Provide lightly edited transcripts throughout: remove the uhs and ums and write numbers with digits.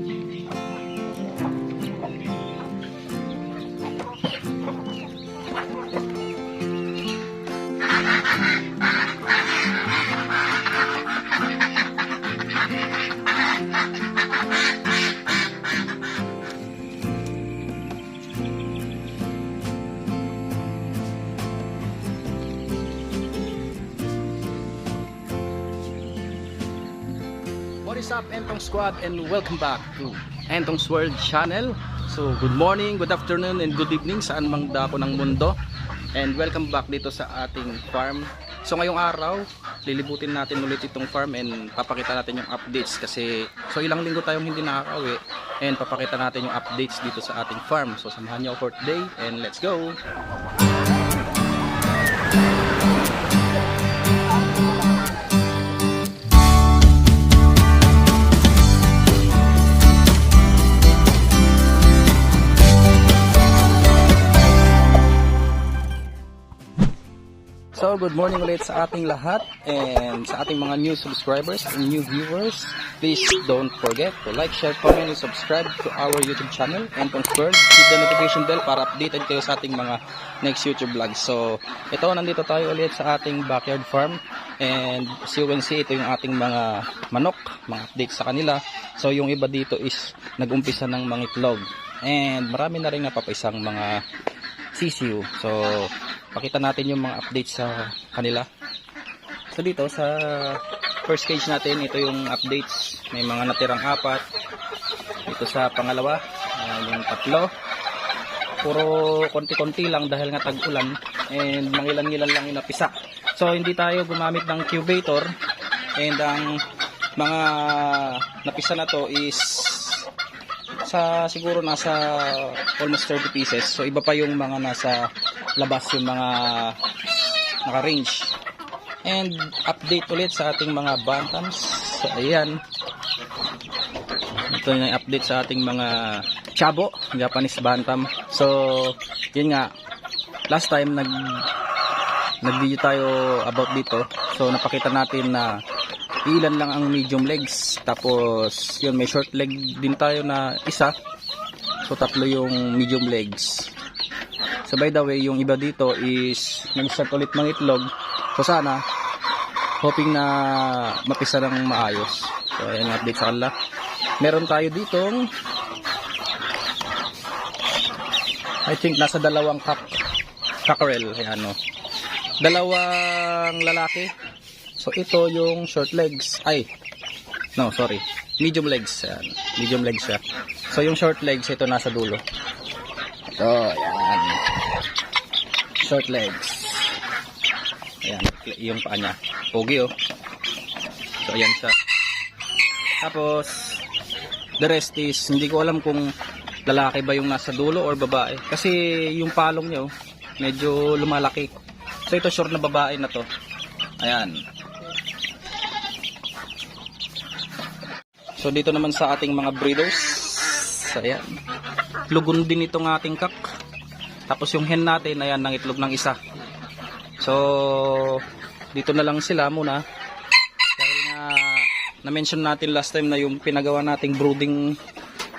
What is up, Entong Squad, and welcome back to Entong's World Channel. So good morning, good afternoon, and good evening saan mang dako ng mundo, and welcome back dito sa ating farm. So ngayong araw lilibutin natin ulit itong farm and papakita natin yung updates kasi so ilang linggo tayong hindi nakakauwi, and papakita natin yung updates dito sa ating farm. So samahan niyo ako for today and let's go. So good morning ulit sa ating lahat and sa ating mga new subscribers and new viewers. Please don't forget to like, share, comment, and subscribe to our YouTube channel Entong's World. Hit the notification bell para updated kayo sa ating mga next YouTube vlogs. So ito, nandito tayo ulit sa ating backyard farm, and as you can see, ito yung ating mga manok, mga updates sa kanila. So yung iba dito is nag-umpisa ng mga itlog, and marami na rin napapaisang mga sisiu. So pakita natin yung mga updates sa kanila. So dito sa first cage natin, ito yung updates. May mga natirang 4. Dito sa pangalawa, yung 3. Puro konti-konti lang dahil nga tag-ulan, and mangilan-ngilan lang yung napisa. So hindi tayo gumamit ng incubator, and ang mga napisa na to is siguro nasa almost 30 pieces. So iba pa yung mga nasa labas, yung mga naka-range. And update ulit sa ating mga bantams. So ayan, ito yung update sa ating mga chabo, Japanese bantam. So yun nga, last time nag-video tayo about dito. So napakita natin na ilan lang ang medium legs, tapos yun, may short leg din tayo na isa. So 3 yung medium legs. So by the way, yung iba dito is nag-start ulit ng itlog. So sana, hoping na mapisa ng maayos. So ayan yung update sa kanila. Meron tayo ditong I think nasa 2 cockerel. Ayan, no? 2 lalaki. So ito yung short legs. Medium legs. Ayan. Medium legs siya. So yung short legs, ito nasa dulo. Ito, ayan. Short legs. Ayan, yung paa niya. Pogi, oh. So ayan siya. Tapos the rest is, hindi ko alam kung lalaki ba yung nasa dulo or babae. Kasi yung palong niya, oh, medyo lumalaki. So ito sure na babae na to. Ayan. So dito naman sa ating mga breeders, ayan, lugon din itong ating kak. Tapos yung hen natin, ayan, nangitlog ng isa. So dito na lang sila muna, dahil nga na-mention natin last time na yung pinagawa nating brooding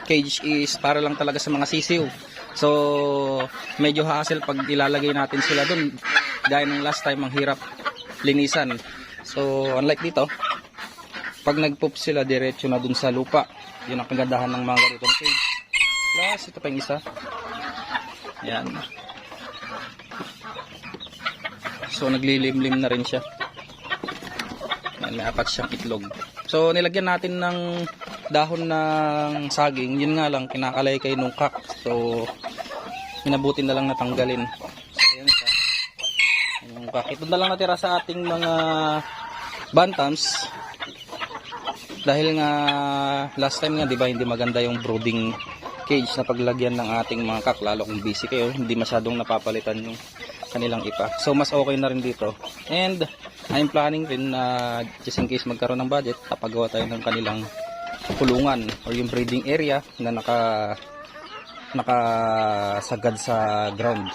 cage is para lang talaga sa mga sisiw. So medyo hassle pag ilalagay natin sila dun, gaya ng last time, ang hirap linisan. So unlike dito, pag nag-poop sila, diretso na dun sa lupa. Yun ang kagandahan ng mga ganitong cage. Plus, ito pa yung isa. Yan. So, naglilimlim na rin siya. Yan, may 4 siyang itlog. So, nilagyan natin ng dahon ng saging. Yun nga lang, kinakalaykay nung kak. So, minabuti na lang natanggalin. So, ayan siya. Yung kak. Ito na lang natira sa ating mga bantams. Dahil nga last time nga, di ba, hindi maganda yung brooding cage na paglagyan ng ating mga kak, lalo kung busy kayo, hindi masyadong napapalitan yung kanilang ipa. So mas okay na rin dito. And I'm planning rin na just in case magkaroon ng budget, papagawa tayo ng kanilang kulungan or yung breeding area na nakasagad sa ground.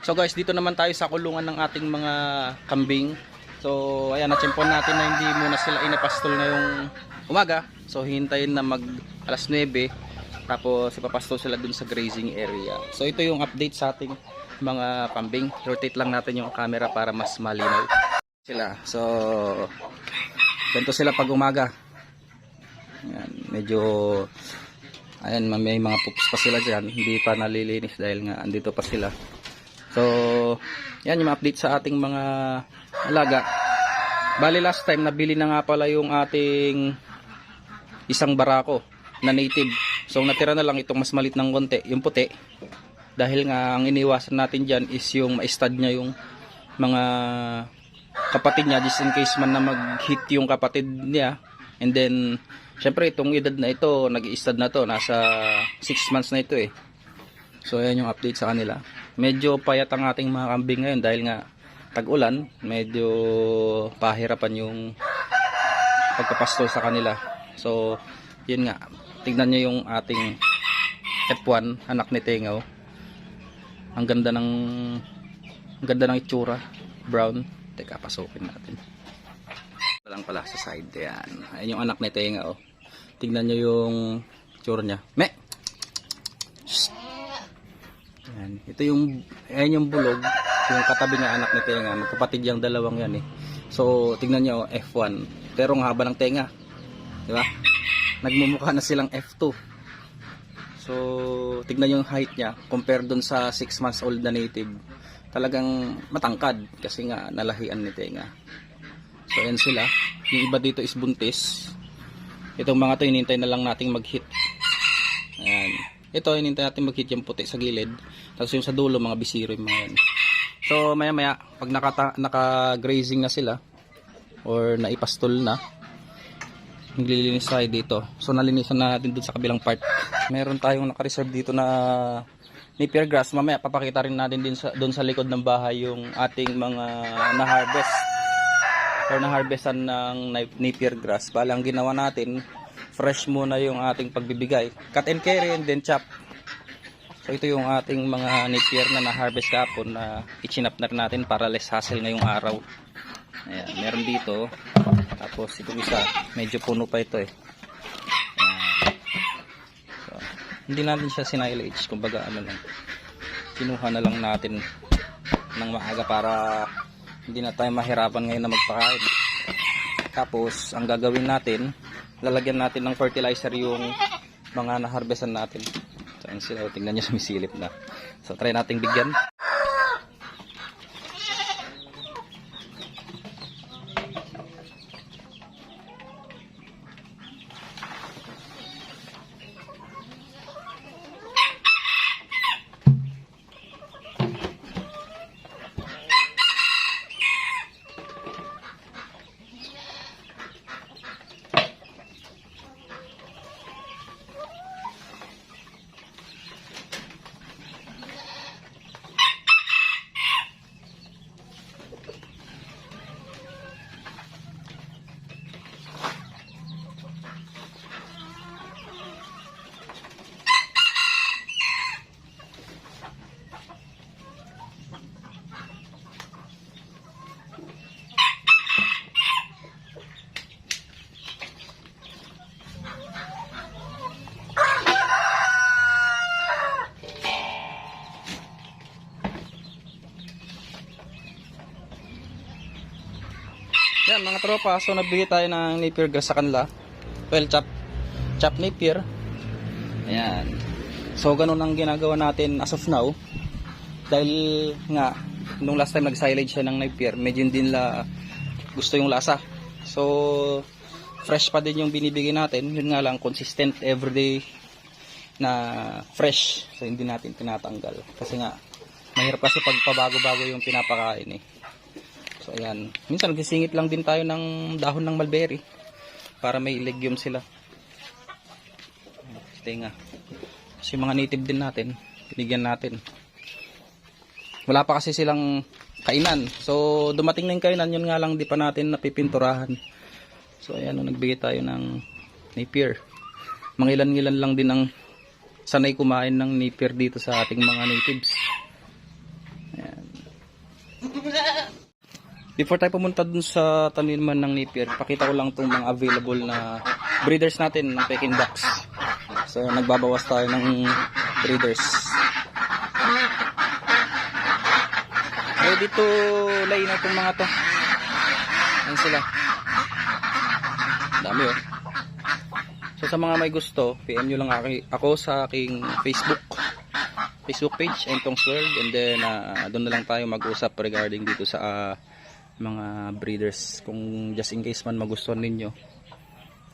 So guys, dito naman tayo sa kulungan ng ating mga kambing. So ayan, natsimpon natin na hindi muna sila inapastol ngayong umaga. So hintayin na mag alas 9, tapos ipapasto sila dun sa grazing area. So ito yung update sa ating mga kambing. Rotate lang natin yung camera para mas malinaw sila. So ganito sila pag umaga. Ayan, medyo ayan, may mga pups pa sila dyan, hindi pa nalilinis dahil nga andito pa sila. So yan yung update sa ating mga alaga. Bali last time nabili na nga pala yung ating isang barako na native. So natira na lang itong mas malit ng konti, yung puti. Dahil nga ang iniwasan natin dyan is yung ma-stud niya yung mga kapatid niya, just in case man na mag-hit yung kapatid niya. And then syempre itong edad na ito, nag-i-stud na to, nasa 6 months na ito eh. So ayan yung update sa kanila. Medyo payat ang ating mga kambing ngayon dahil nga tag-ulan, medyo pahirapan yung pagkapastol sa kanila. So yun nga, tignan nyo yung ating F1, anak ni Tengaw. Ang ganda ng itsura, brown. Teka, pasukin natin. Ito lang pala sa side. Yan. Ayan yung anak ni Tengaw. Tignan nyo yung itsura niya. Me! Yan. Ito yung, ayan yung bulog, yung katabi ng anak ni Tenga. Magkapatid yung dalawang yan eh. So tignan nyo, F1. Pero ang haba ng tenga, di ba? Nagmumukha na silang F2. So tignan yung height niya compare dun sa 6 months old na native. Talagang matangkad kasi nga nalahian ni Tenga. So ayan sila. Yung iba dito is buntis. Itong mga to hinintay na lang nating mag-hit. Ayan. Ito hinintay natin mag-hit yung puti sa gilid. Tapos yung sa dulo mga bisiro yung mga yan. So maya maya pag naka-grazing na sila or naipastol na, naglilinis tayo dito. So nalinisan na natin dun sa kabilang part. Meron tayong naka-reserve dito na napier grass. Mamaya papakita rin natin din dun sa likod ng bahay yung ating mga na-harvest or na-harvestan ng napier grass. Bali ang ginawa natin, fresh muna yung ating pagbibigay. Cut and carry and then chop. So ito yung ating mga napier na na-harvest kapon na i-chinap na rin natin para less hassle ngayong araw. Ayan, meron dito. Tapos itong isa, medyo puno pa ito eh. So, hindi natin siya sinilage, kumbaga ano lang. Kinuha na lang natin ng maaga para hindi na tayo mahirapan ngayon na magpakain. Tapos ang gagawin natin, lalagyan natin ng fertilizer yung mga na-harvestan natin. So ayun sila, tingnan nyo, sumisilip na. So try nating bigyan. Yan mga tropa, so nagbigay tayo ng napier grass sa kanila. Well, chop napier. Ayan. So ganun ang ginagawa natin as of now. Dahil nga nung last time nag-silage siya ng napier, medyo din la gusto yung lasa. So fresh pa din yung binibigay natin. Yun nga lang, consistent everyday na fresh. So hindi natin tinatanggal. Kasi nga mahirap kasi pag pabago-bago yung pinapakain eh. So ayan, minsan nagsisingit lang din tayo ng dahon ng mulberry para may legume sila. Tenga. Kasi mga native din natin, binigyan natin. Wala pa kasi silang kainan. So dumating na yung kainan, yun nga lang di pa natin napipinturahan. So ayan, nagbigay tayo ng napier. Mangilan-ngilan lang din ang sanay kumain ng napier dito sa ating mga natives. Ayan. Before tayo pumunta dun sa taniman ng napier, pakita ko lang itong mga available na breeders natin ng Peking ducks. So nagbabawas tayo ng breeders. Ready to lay na itong mga to. Ayan sila. Dami oh. So sa mga may gusto, PM nyo lang ako sa aking Facebook page, Entong's World, and then doon na lang tayo mag-usap regarding dito sa mga breeders, kung just in case man magustuhan ninyo.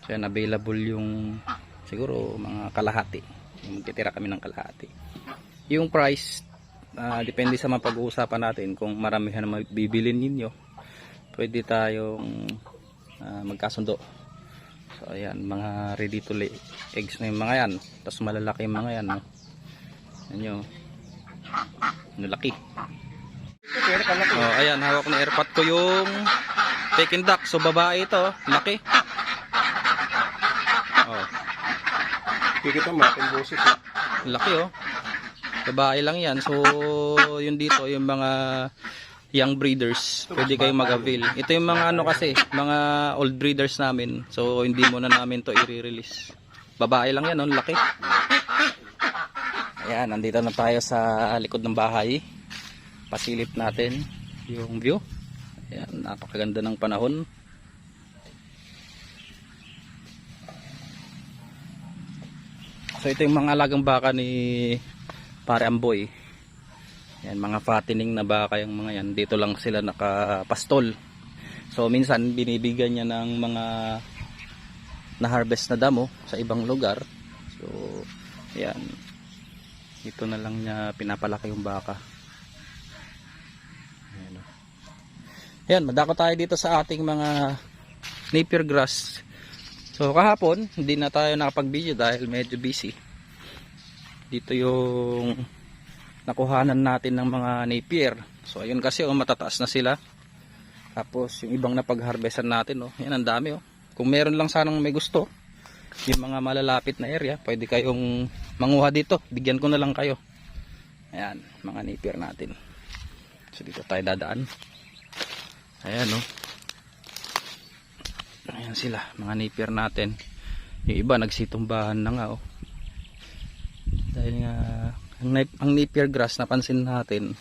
So yan, available yung siguro mga kalahati, magtitira kami ng kalahati. Yung price depende sa mapag-uusapan natin. Kung maramihan na bibilin ninyo, pwede tayong magkasundo. So ayan, mga ready to lay eggs na yung mga yan. Tapos malalaki yung mga yan, no? Yan, laki. Oh, ayan, hawak na airpot ko yung Peking duck. So babae ito, laki. Oh. Kikita makin boses. Laki oh. Babae lang yan. So yun dito, yung mga young breeders, pwede kayong mag-avail. Ito yung mga ano kasi, mga old breeders namin. So hindi muna namin to i-release. Babae lang yan, oh, laki. Ayan, nandito na tayo sa likod ng bahay. Pasilip natin yung view. Ayan, napakaganda ng panahon. So ito yung mga alagang baka ni Pare Amboy. Ayan, mga fattening na baka yung mga yan. Dito lang sila nakapastol. So minsan binibigyan niya ng mga na-harvest na damo sa ibang lugar. So ayan, dito na lang niya pinapalaki yung baka. Ayan, ayan, madako tayo dito sa ating mga napier grass. So kahapon hindi na tayo nakapag-video dahil medyo busy. Dito yung nakuhanan natin ng mga napier. So ayun kasi oh, matataas na sila. Tapos yung ibang napag-harvestan natin oh, yan ang dami oh. Kung meron lang sanang may gusto, yung mga malalapit na area, pwede kayong manguha dito. Bigyan ko na lang kayo. Ayan, mga napier natin. So dito tayo dadaan. Ayan oh. Ayan sila, mga napier natin. Yung iba nagsitumbahan na nga oh. Dahil nga ang napier grass, napansin natin,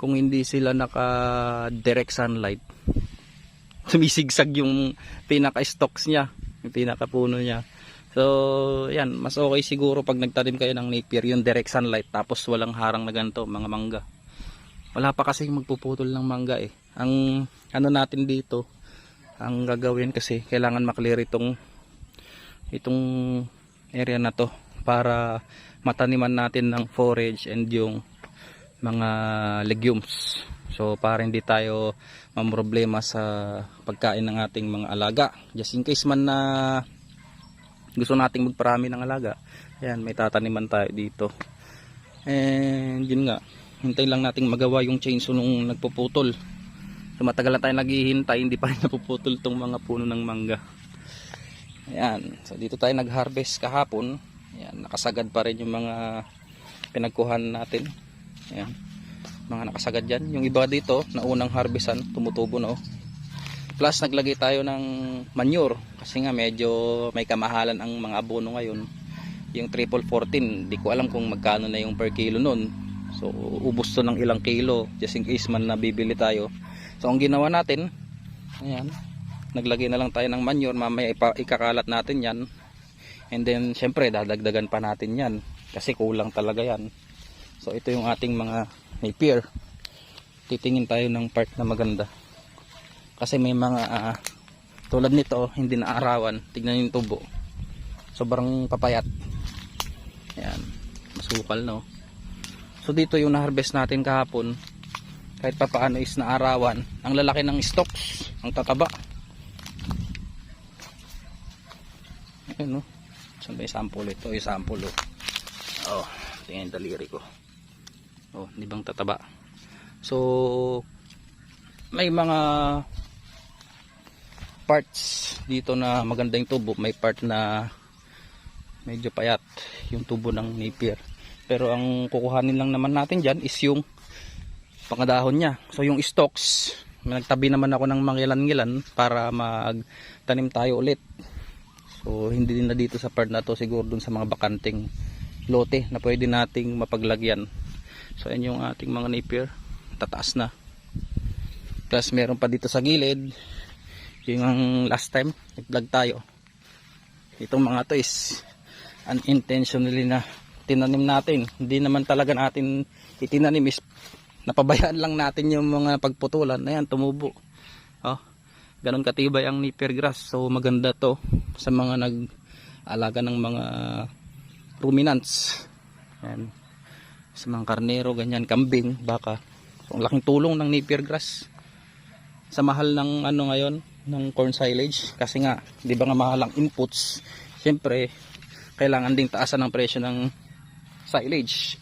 kung hindi sila naka direct sunlight, sumisigsag yung pinaka stalks niya, yung pinaka puno niya. So yan, mas okay siguro pag nagtanim kayo ng napier, yung direct sunlight, tapos walang harang na ganito, mga mangga. Wala pa kasi magpuputol ng mangga eh. Ang ano natin dito, ang gagawin kasi kailangan maklear itong area na to para mataniman natin ng forage and yung mga legumes. So para hindi tayo mamroblema sa pagkain ng ating mga alaga. Just in case man na gusto nating magparami ng alaga, ayan, may tataniman tayo dito. And yun nga, hintayin lang nating magawa yung chainsaw nung nagpuputol. So matagal na tayo naghihintay, hindi pa rin napuputol tong mga puno ng mangga. Ayan, so dito tayo nag-harvest kahapon. Ayan, nakasagad pa rin yung mga pinagkuhan natin. Ayan, mga nakasagad dyan. Yung iba dito na unang harvestan, tumutubo na oh. Plus naglagay tayo ng manure kasi nga medyo may kamahalan ang mga abono ngayon. Yung triple 14, di ko alam kung magkano na yung per kilo nun. So ubos to ng ilang kilo just in case man nabibili tayo. So ang ginawa natin, ayan, naglagay na lang tayo ng manure. Mamaya ikakalat natin yan. And then syempre dadagdagan pa natin yan kasi kulang talaga yan. So ito yung ating mga napier. Titingin tayo ng part na maganda. Kasi may mga tulad nito, hindi na arawan. Tignan yung tubo. Sobrang papayat. Ayan, masukal no. So dito yung na-harvest natin kahapon. Kahit pa paano is na arawan. Ang lalaki ng stalks, ang tataba. Ayan no. Saan ba yung sample ito? Yung sample oh. Oh, tingnan yung daliri ko. Oh, di bang tataba? So may mga parts dito na maganda yung tubo, may part na medyo payat yung tubo ng napier. Pero ang kukuhanin lang naman natin dyan is yung pangadahon niya. So yung stalks, nagtabi naman ako ng mangilan-ngilan para magtanim tayo ulit. So hindi din na dito sa part na to, siguro dun sa mga bakanting lote na pwede nating mapaglagyan. So ayan yung ating mga napier, tataas na. Plus meron pa dito sa gilid, yung last time nag-vlog tayo. Itong mga to is unintentionally na tinanim natin. Hindi naman talaga natin itinanim, is napabayaan lang natin yung mga pagputulan. Ayan, tumubo. Oh, ganon katibay ang napier grass. So maganda to sa mga nag-alaga ng mga ruminants. Ayan. Sa mga karnero, ganyan, kambing, baka. So ang laking tulong ng napier grass sa mahal ng ano ngayon, ng corn silage. Kasi nga, di ba nga mahal ang inputs, syempre kailangan ding taasan ng presyo ng silage,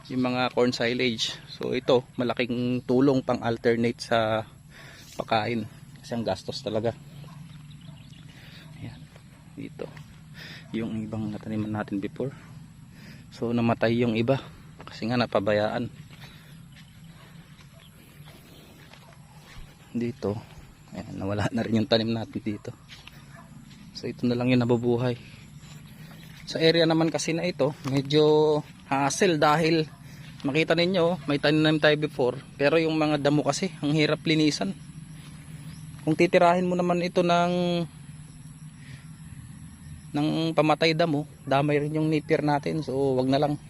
yung mga corn silage. So ito, malaking tulong pang alternate sa pagkain kasi ang gastos talaga. Ayan, dito yung ibang nataniman natin before, so namatay yung iba kasi nga napabayaan. Dito, ayan, nawala na rin yung tanim natin dito. So ito na lang yung nabubuhay. Sa area naman kasi na ito, medyo hassle dahil makita ninyo, may tanim tayo before, pero yung mga damo kasi ang hirap linisan. Kung titirahin mo naman ito ng pamatay damo, damay rin yung napier natin, so wag na lang.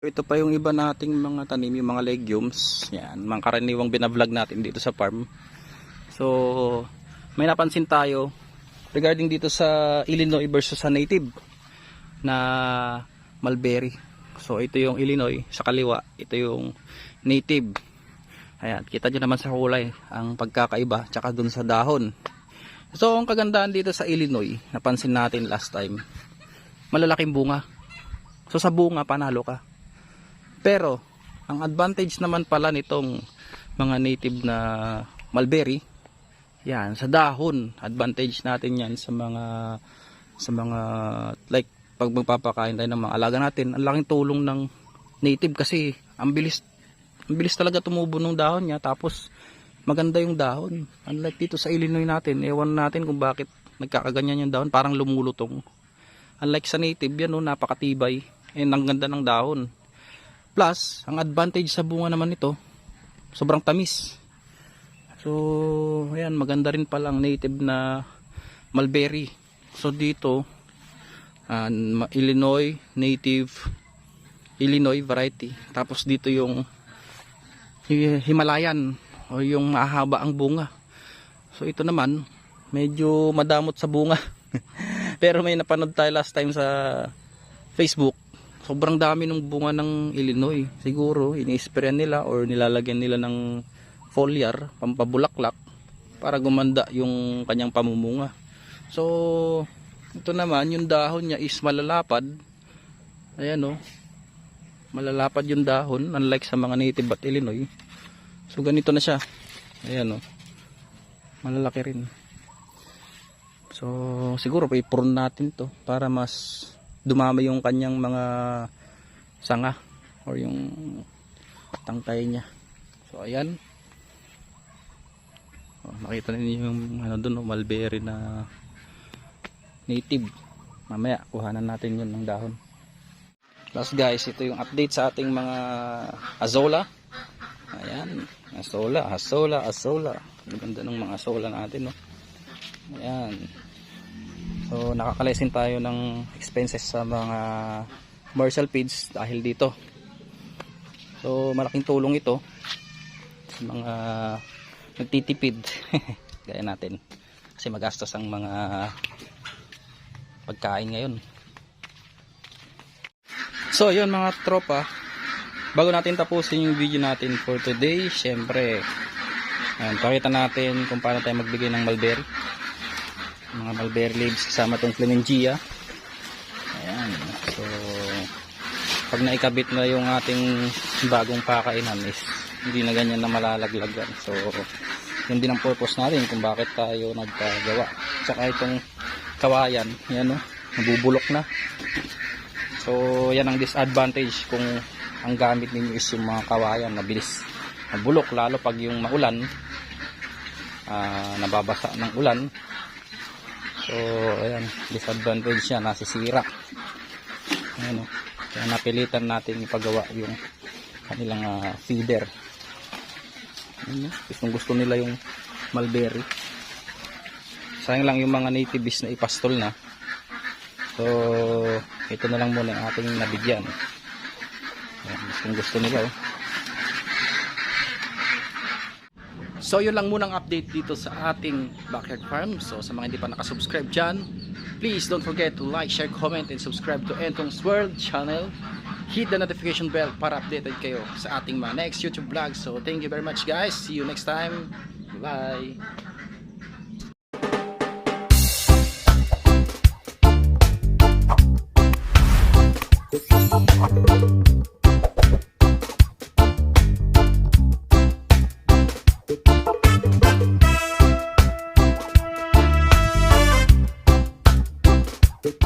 Ito pa yung iba nating mga tanim, yung mga legumes. Yan, mga karaniwang binablog natin dito sa farm. So may napansin tayo regarding dito sa Illinois versus sa native na mulberry. So ito yung Illinois sa kaliwa, ito yung native. Ayan, kita nyo naman sa kulay ang pagkakaiba, tsaka dun sa dahon. So ang kagandahan dito sa Illinois, napansin natin last time, malalaking bunga. So sa bunga panalo ka. Pero ang advantage naman pala nitong mga native na mulberry, yan, sa dahon. Advantage natin yan sa mga like pag magpapakain tayo ng mga alaga natin. Ang laking tulong ng native kasi ang bilis talaga tumubo ng dahon niya, tapos maganda yung dahon. Unlike dito sa Illinois natin, ewan natin kung bakit nagkakaganyan yung dahon, parang lumulutong. Unlike sa native, yan, no, napakatibay, ang ganda ng dahon. Plus ang advantage sa bunga naman nito, sobrang tamis. So ayan, maganda rin pala ang native na mulberry. So dito Illinois native, Illinois variety, tapos dito yung Himalayan o yung mahaba ang bunga. So ito naman medyo madamot sa bunga. Pero may napanood tayo last time sa Facebook, sobrang dami ng bunga ng Illinois. Siguro ini-sprayan nila or nilalagyan nila ng foliar, pampabulaklak, para gumanda yung kanyang pamumunga. So ito naman, yung dahon niya is malalapad. Ayan, oh, malalapad yung dahon, unlike sa mga native at Illinois. So ganito na siya. Ayan, oh, malalaki rin. So siguro pa-prune natin to para mas dumami yung kanyang mga sanga or yung tangkay niya. So ayan, oh, nakita niyo yung ano doon, oh, mulberry na native. Mamaya kuhanan natin yun ng dahon. Plus guys, ito yung update sa ating mga azola. Ayan, azola. Ang ganda ng mga azola natin, no? Ayan. So nakakalesin tayo ng expenses sa mga commercial feeds dahil dito. So malaking tulong ito sa mga nagtitipid gaya natin, kasi magastos ang mga pagkain ngayon. So yun mga tropa, bago natin tapusin yung video natin for today, syempre pakita natin kung paano tayo magbigay ng mulberry, mga mulberry leaves kasama tong flamingia. Ayan, so pag naikabit na yung ating bagong pakainan is hindi na ganyan na malalaglagan. So yun din ang purpose natin kung bakit tayo nagpagawa. Tsaka itong kawayan, yan, no, nabubulok na. So yan ang disadvantage kung ang gamit ninyo is yung mga kawayan, mabilis mabulok, lalo pag yung maulan, nababasa ng ulan. So ayan, disadvantage siya, nasisira. Ayan, kaya napilitan natin ipagawa yung kanilang feeder. Ayan, gusto nila yung mulberry. Sayang lang yung mga natives na ipastol na. So ito na lang muna ang ating nabigyan. Ayan, gusto nila. So yun lang muna ang update dito sa ating backyard farm. So sa mga hindi pa nakasubscribe dyan, please don't forget to like, share, comment, and subscribe to Entong's World channel. Hit the notification bell para updated kayo sa ating mga next YouTube vlog. So thank you very much guys. See you next time. Bye. Thank you.